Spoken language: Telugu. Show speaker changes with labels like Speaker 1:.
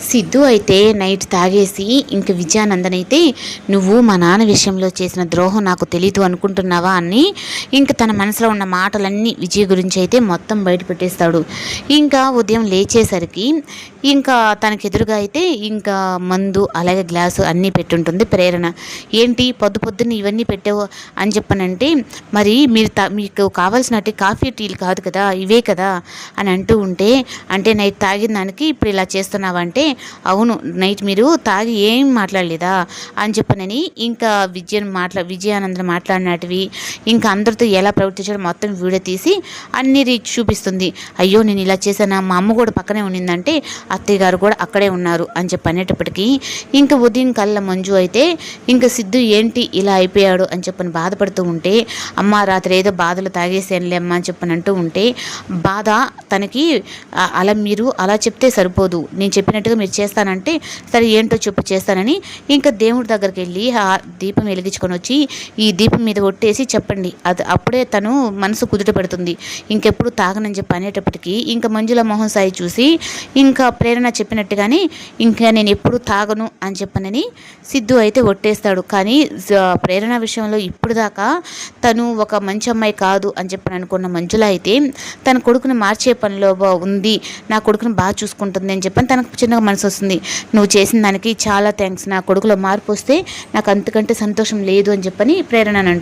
Speaker 1: సిద్ధు అయితే నైట్ తాగేసి ఇంక విజయానందన్ అయితే నువ్వు మా నాన్న విషయంలో చేసిన ద్రోహం నాకు తెలీదు అనుకుంటున్నావా అని ఇంక తన మనసులో ఉన్న మాటలన్నీ విజయ్ గురించి అయితే మొత్తం బయట పెట్టేస్తాడు. ఇంకా ఉదయం లేచేసరికి ఇంకా తనకెదురుగా అయితే ఇంకా మందు అలాగే గ్లాసు అన్నీ పెట్టుంటుంది ప్రేరణ. ఏంటి పొద్దు పొద్దున్న ఇవన్నీ పెట్టావు అని చెప్పనంటే, మరి మీకు కావాల్సినట్టు కాఫీ టీలు కాదు కదా, ఇవే కదా అని అంటూ ఉంటే, అంటే నైట్ తాగిన దానికి ఇప్పుడు ఇలా చేస్తున్నావంటే, అవును నైట్ మీరు తాగి ఏం మాట్లాడలేదా అని చెప్పనని ఇంకా విజయానందన్ మాట్లాడినటివి ఇంకా అందరితో ఎలా ప్రవర్తించడం మొత్తం వీడియో తీసి అన్ని చూపిస్తుంది. అయ్యో నేను ఇలా చేశానా, మా అమ్మ కూడా పక్కనే ఉండిందంటే అత్తయ్య గారు కూడా అక్కడే ఉన్నారు అని చెప్పి అనేటప్పటికీ ఇంకా ఉదయం కళ్ళ మంజు అయితే ఇంకా సిద్ధు ఏంటి ఇలా అయిపోయాడు అని చెప్పని బాధపడుతూ ఉంటే, అమ్మ రాత్రి ఏదో బాధలు తాగేసానులే అమ్మ అని చెప్పని అంటూ ఉంటే, బాధ తనకి మీరు అలా చెప్తే సరిపోదు, నేను చెప్పినట్టుగా మీరు చేస్తానంటే సరే ఏంటో చెప్పు చేస్తానని ఇంకా దేవుడి దగ్గరికి వెళ్ళి ఆ దీపం వెలిగించుకొని వచ్చి ఈ దీపం మీద ఒట్టేసి చెప్పండి, అది అప్పుడే తను మనసు కుదుట పెడుతుంది, ఇంకెప్పుడు తాగనని చెప్పి అనేటప్పటికీ ఇంకా మంజుల మోహన్ సాయి చూసి ఇంకా ప్రేరణ చెప్పినట్టుగానే ఇంకా నేను ఎప్పుడు తాగను అని చెప్పనని సిద్ధు అయితే ఒట్టేస్తాడు. కానీ ప్రేరణ విషయంలో ఇప్పుడు దాకా తను ఒక మంచి అమ్మాయి కాదు అని చెప్పని అనుకున్న మంజుల అయితే తన కొడుకుని మార్చే పనిలో ఉంది, నా కొడుకుని బాగా చూసుకుంటుంది అని చెప్పని తనకు చిన్నగా మనసు వస్తుంది. నువ్వు చేసిన దానికి చాలా థ్యాంక్స్, నా కొడుకులో మార్పు వస్తే నాకు అంతకంటే సంతోషం లేదు అని చెప్పని ప్రేరణ